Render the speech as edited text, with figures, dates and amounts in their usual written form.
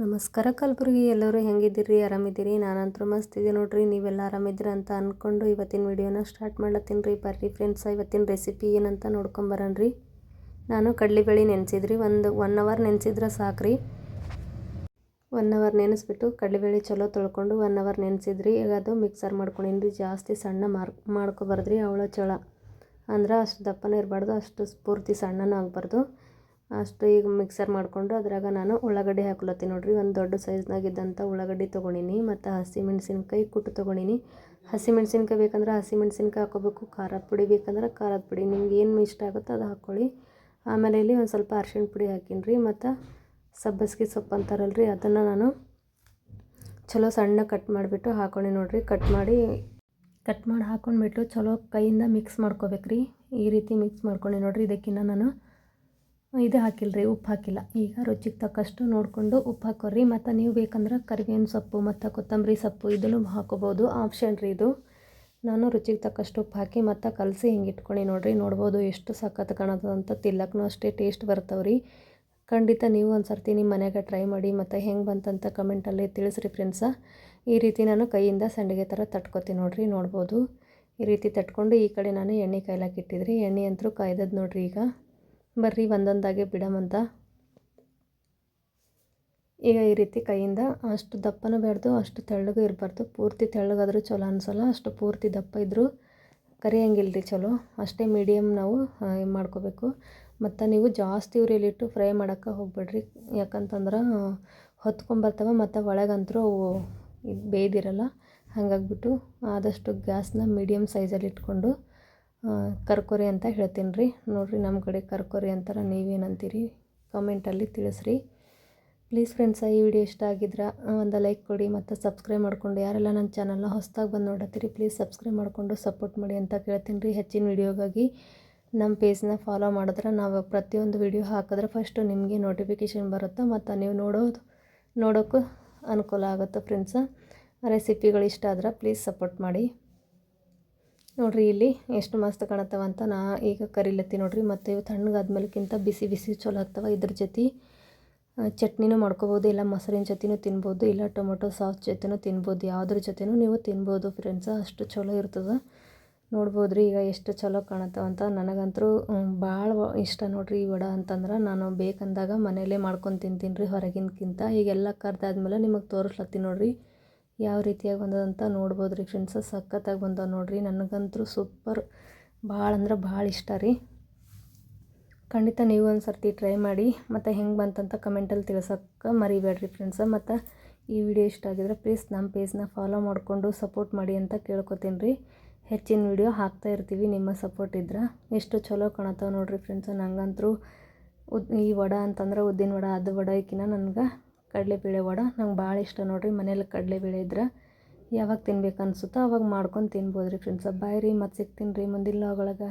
ನಮಸ್ಕಾರ ಕಲಬುರ್ಗಿ, ಎಲ್ಲರೂ ಹೆಂಗಿದ್ದೀರಿ? ಆರಾಮಿದ್ದೀರಿ? ನಾನಂತೂ ಮಸ್ತ್ ಇದೆ ನೋಡ್ರಿ. ನೀವೆಲ್ಲ ಆರಾಮಿದ್ದೀರ ಅಂತ ಅಂದ್ಕೊಂಡು ಇವತ್ತಿನ ವಿಡಿಯೋನ ಸ್ಟಾರ್ಟ್ ಮಾಡ್ಲತ್ತೀನಿ ರೀ. ಬರ್ರಿ ಫ್ರೆಂಡ್ಸ್, ಇವತ್ತಿನ ರೆಸಿಪಿ ಏನಂತ ನೋಡ್ಕೊಂಬರನ್ರಿ. ನಾನು ಕಡಲೆಬೇಳೆ ನೆನೆಸಿದ್ರಿ, ಒಂದು 1 ಅವರ್ ನೆನೆಸಿದ್ರೆ ಸಾಕ್ರಿ. 1 ಅವರ್ ನೆನೆಸ್ಬಿಟ್ಟು ಕಡಲೆಬೇಳೆ ಚಲೋ ತೊಳ್ಕೊಂಡು 1 ಅವರ್ ನೆನೆಸಿದ್ರಿ. ಈಗ ಅದು ಮಿಕ್ಸರ್ ಮಾಡ್ಕೊಂಡಿನಿ. ಜಾಸ್ತಿ ಸಣ್ಣ ಮಾಡ್ಕೊಬಾರ್ದ್ರಿ. ಅವಳ ಚಳ ಅಂದ್ರೆ ಅಷ್ಟು ದಪ್ಪನೂ ಇರಬಾರ್ದು, ಅಷ್ಟು ಪೂರ್ತಿ ಸಣ್ಣನೂ ಆಗಬಾರ್ದು. ಅಷ್ಟು ಈಗ ಮಿಕ್ಸರ್ ಮಾಡಿಕೊಂಡು ಅದ್ರಾಗ ನಾನು ಉಳ್ಳಾಗಡ್ಡಿ ಹಾಕ್ಲತ್ತೀನಿ ನೋಡ್ರಿ. ಒಂದು ದೊಡ್ಡ ಸೈಜ್ನಾಗಿದ್ದಂಥ ಉಳ್ಳಾಗಡ್ಡಿ ತೊಗೊಂಡಿನಿ ಮತ್ತು ಹಸಿಮೆಣ್ಸಿನ್ಕಾಯಿ ಕುಟ್ಟು ತೊಗೊಂಡಿನಿ. ಹಸಿಮೆಣ್ಸಿನ್ಕಾಯಿ ಬೇಕಂದ್ರೆ ಹಸಿಮೆಣ್ಸಿನ್ಕಾಯಿ ಹಾಕ್ಕೋಬೇಕು, ಖಾರದ ಪುಡಿ ಬೇಕಂದ್ರೆ ಖಾರದ ಪುಡಿ, ನಿಮ್ಗೆ ಏನು ಇಷ್ಟ ಆಗುತ್ತೋ ಅದು ಹಾಕ್ಕೊಳ್ಳಿ. ಆಮೇಲೆ ಇಲ್ಲಿ ಒಂದು ಸ್ವಲ್ಪ ಅರ್ಶಿಣ ಪುಡಿ ಹಾಕಿನ್ರಿ ಮತ್ತು ಸಬ್ಬಸಿಗೆ ಸೊಪ್ಪು ಅಂತಾರಲ್ರಿ, ಅದನ್ನು ನಾನು ಚಲೋ ಸಣ್ಣ ಕಟ್ ಮಾಡಿಬಿಟ್ಟು ಹಾಕ್ಕೊಂಡು ನೋಡ್ರಿ. ಕಟ್ ಮಾಡಿ ಹಾಕ್ಕೊಂಡ್ಬಿಟ್ಟು ಚಲೋ ಕೈಯಿಂದ ಮಿಕ್ಸ್ ಮಾಡ್ಕೋಬೇಕ್ರಿ. ಈ ರೀತಿ ಮಿಕ್ಸ್ ಮಾಡ್ಕೊಂಡು ನೋಡ್ರಿ. ಇದಕ್ಕಿನ್ನ ನಾನು ಇದು ಹಾಕಿಲ್ರಿ, ಉಪ್ಪು ಹಾಕಿಲ್ಲ. ಈಗ ರುಚಿಗೆ ತಕ್ಕಷ್ಟು ನೋಡಿಕೊಂಡು ಉಪ್ಪು ಹಾಕೋರಿ. ಮತ್ತು ನೀವು ಬೇಕಂದ್ರೆ ಕರಿಬೇವಿನ ಸೊಪ್ಪು ಮತ್ತು ಕೊತ್ತಂಬರಿ ಸೊಪ್ಪು ಇದನ್ನು ಹಾಕೋಬೋದು, ಆಪ್ಷನ್ ರೀ ಇದು. ನಾನು ರುಚಿಗೆ ತಕ್ಕಷ್ಟು ಉಪ್ಪು ಹಾಕಿ ಮತ್ತು ಕಲಸಿ ಹಿಂಗೆ ಇಟ್ಕೊಂಡು ನೋಡ್ರಿ. ನೋಡ್ಬೋದು ಎಷ್ಟು ಸಖತ್ ಕಾಣತ್ತದಂತ, ತಿಲ್ಲಕ್ಕೂ ಅಷ್ಟೇ ಟೇಸ್ಟ್ ಬರ್ತಾವ್ರಿ. ಖಂಡಿತ ನೀವು ಒಂದು ಸರ್ತಿ ನಿಮ್ಮ ಮನೆಯಾಗ ಟ್ರೈ ಮಾಡಿ ಮತ್ತು ಹೆಂಗೆ ಬಂತಂತ ಕಮೆಂಟಲ್ಲಿ ತಿಳಿಸ್ರಿ ಫ್ರೆಂಡ್ಸ. ಈ ರೀತಿ ನಾನು ಕೈಯಿಂದ ಸಂಡಿಗೆ ಥರ ತಟ್ಕೊತೀನಿ ನೋಡ್ರಿ. ನೋಡ್ಬೋದು ಈ ರೀತಿ ತಟ್ಕೊಂಡು ಈ ಕಡೆ ನಾನು ಎಣ್ಣೆ ಕಾಯ್ಲಾಕ ಇಟ್ಟಿದ್ರಿ. ಎಣ್ಣೆ ಅಂತೂ ಕಾಯ್ದದ್ದು ನೋಡ್ರಿ. ಈಗ ಬರ್ರಿ ಒಂದೊಂದಾಗೆ ಬಿಡಮಂತ. ಈಗ ಈ ರೀತಿ ಕೈಯಿಂದ ಅಷ್ಟು ದಪ್ಪನೂ ಬೇಡ್ದು, ಅಷ್ಟು ತೆಳ್ಳಗೂ ಇರಬಾರ್ದು. ಪೂರ್ತಿ ತೆಳ್ಳಗಾದರೂ ಚಲೋ ಅನ್ಸಲ್ಲ, ಅಷ್ಟು ಪೂರ್ತಿ ದಪ್ಪ ಇದ್ದರೂ ಕರಿಯಂಗಿಲ್ಲ ಚಲೋ. ಅಷ್ಟೇ ಮೀಡಿಯಮ್ ನಾವು ಮಾಡ್ಕೋಬೇಕು. ಮತ್ತು ನೀವು ಜಾಸ್ತಿ ಉರಿಯಲ್ಲಿಟ್ಟು ಫ್ರೈ ಮಾಡೋಕ್ಕೆ ಹೋಗ್ಬೇಡ್ರಿ, ಯಾಕಂತಂದ್ರೆ ಹೊತ್ಕೊಂಬರ್ತವೆ ಮತ್ತು ಒಳಗಂತೂ ಅವು ಬೇಯ್ದಿರಲ್ಲ. ಹಾಗಾಗ್ಬಿಟ್ಟು ಆದಷ್ಟು ಗ್ಯಾಸ್ನ ಮೀಡಿಯಮ್ ಸೈಜಲ್ಲಿ ಇಟ್ಕೊಂಡು ಕರ್ಕೊರಿ ಅಂತ ಹೇಳ್ತೀನಿ ರೀ. ನೋಡಿರಿ, ನಮ್ಮ ಕಡೆ ಕರ್ಕೊರಿ ಅಂತಾರೆ, ನೀವೇನಂತೀರಿ ಕಮೆಂಟಲ್ಲಿ ತಿಳಿಸ್ರಿ ಪ್ಲೀಸ್ ಫ್ರೆಂಡ್ಸ. ಈ ವಿಡಿಯೋ ಇಷ್ಟ ಆಗಿದ್ರೆ ಒಂದು ಲೈಕ್ ಕೊಡಿ ಮತ್ತು ಸಬ್ಸ್ಕ್ರೈಬ್ ಮಾಡಿಕೊಂಡು, ಯಾರೆಲ್ಲ ನನ್ನ ಚಾನಲ್ನ ಹೊಸದಾಗಿ ಬಂದು ನೋಡತ್ತೀರಿ ಪ್ಲೀಸ್ ಸಬ್ಸ್ಕ್ರೈಬ್ ಮಾಡಿಕೊಂಡು ಸಪೋರ್ಟ್ ಮಾಡಿ ಅಂತ ಕೇಳ್ತೀನಿ ರೀ. ಹೆಚ್ಚಿನ ವೀಡಿಯೋಗಾಗಿ ನಮ್ಮ ಪೇಜ್ನ ಫಾಲೋ ಮಾಡಿದ್ರೆ ನಾವು ಪ್ರತಿಯೊಂದು ವಿಡಿಯೋ ಹಾಕಿದ್ರೆ ಫಸ್ಟು ನಿಮಗೆ ನೋಟಿಫಿಕೇಷನ್ ಬರುತ್ತೆ ಮತ್ತು ನೀವು ನೋಡೋಕ್ಕೂ ಅನುಕೂಲ ಆಗುತ್ತೆ ಫ್ರೆಂಡ್ಸ. ರೆಸಿಪಿಗಳು ಇಷ್ಟ ಆದ್ರೆ ಪ್ಲೀಸ್ ಸಪೋರ್ಟ್ ಮಾಡಿ. ನೋಡಿರಿ ಇಲ್ಲಿ ಎಷ್ಟು ಮಸ್ತ್ ಕಾಣತ್ತವಂತ ನಾ ಈಗ ಕರಿಲತ್ತಿ ನೋಡಿರಿ. ಮತ್ತು ಇವು ತಣ್ಣಗಾದ್ಮೇಲೆಕ್ಕಿಂತ ಬಿಸಿ ಬಿಸಿ ಚಲೋ ಆಗ್ತವೆ. ಇದ್ರ ಜೊತೆ ಚಟ್ನಿನೂ ಮಾಡ್ಕೋಬೋದು, ಇಲ್ಲ ಮೊಸರಿನ ಜೊತೆನೂ ತಿನ್ಬೋದು, ಇಲ್ಲ ಟೊಮೊಟೊ ಸಾಸ್ ಜೊತೆನೂ ತಿನ್ಬೋದು. ಯಾವುದ್ರ ಜೊತೆನೂ ನೀವು ತಿನ್ಬೋದು ಫ್ರೆಂಡ್ಸ, ಅಷ್ಟು ಚಲೋ ಇರ್ತದೆ. ನೋಡ್ಬೋದು ರೀ ಈಗ ಎಷ್ಟು ಚಲೋ ಕಾಣತ್ತವಂತ. ನನಗಂತೂ ಭಾಳ ಇಷ್ಟ ನೋಡಿರಿ ಈ ವಡೆ ಅಂತಂದ್ರೆ. ನಾನು ಬೇಕಂದಾಗ ಮನೆಯಲ್ಲೇ ಮಾಡ್ಕೊಂಡು ತಿಂತೀನಿ ರೀ ಹೊರಗಿನಕ್ಕಿಂತ. ಈಗೆಲ್ಲ ಕರ್ದಾದ್ಮೇಲೆ ನಿಮಗೆ ತೋರಿಸ್ಲತ್ತೀನಿ ನೋಡಿರಿ ಯಾವ ರೀತಿಯಾಗಿ ಬಂದದಂತ. ನೋಡ್ಬೋದು ರೀ ಫ್ರೆಂಡ್ಸ, ಸಖತ್ತಾಗಿ ಬಂದವ ನೋಡಿರಿ. ನನಗಂತೂ ಸೂಪರ್, ಭಾಳ ಅಂದ್ರೆ ಭಾಳ ಇಷ್ಟ ರೀ. ಖಂಡಿತ ನೀವು ಒಂದು ಸರ್ತಿ ಟ್ರೈ ಮಾಡಿ ಮತ್ತು ಹೆಂಗೆ ಬಂತಂತ ಕಮೆಂಟಲ್ಲಿ ತಿಳಿಸೋಕ್ಕೆ ಮರಿಬೇಡ್ರಿ ಫ್ರೆಂಡ್ಸ. ಮತ್ತು ಈ ವಿಡಿಯೋ ಇಷ್ಟ ಆಗಿದ್ರೆ ಪ್ಲೀಸ್ ನಮ್ಮ ಪೇಜ್ನ ಫಾಲೋ ಮಾಡಿಕೊಂಡು ಸಪೋರ್ಟ್ ಮಾಡಿ ಅಂತ ಕೇಳ್ಕೊತೀನಿ ರೀ. ಹೆಚ್ಚಿನ ವಿಡಿಯೋ ಹಾಕ್ತಾ ಇರ್ತೀವಿ, ನಿಮ್ಮ ಸಪೋರ್ಟ್ ಇದ್ರೆ. ಎಷ್ಟು ಚಲೋ ಕಾಣತ್ತವ ನೋಡಿರಿ ಫ್ರೆಂಡ್ಸ. ನಂಗಂತೂ ಈ ವಡೆ ಅಂತಂದ್ರೆ ಉದ್ದಿನ ವಡೆ, ಅದು ವಡೆಕಿನ್ನ ನನಗೆ ಕಡಲೆಬೇಳೆ ವಡೆ ನಂಗೆ ಭಾಳ ಇಷ್ಟ ನೋಡಿರಿ. ಮನೇಲಿ ಕಡಲೆಬೇಳೆ ಇದ್ರೆ ಯಾವಾಗ ತಿನ್ಬೇಕು ಅನಿಸುತ್ತೋ ಅವಾಗ ಮಾಡ್ಕೊಂಡು ತಿನ್ಬೋದು ರೀ ಫ್ರೆಂಡ್ಸ. ಬಾಯ್ ರೀ, ಮತ್ತೆ ಸಿಗ್ತೀನಿ ರೀ ಮುಂದಿನ ವ್ಲಾಗ್ ಒಳಗೆ.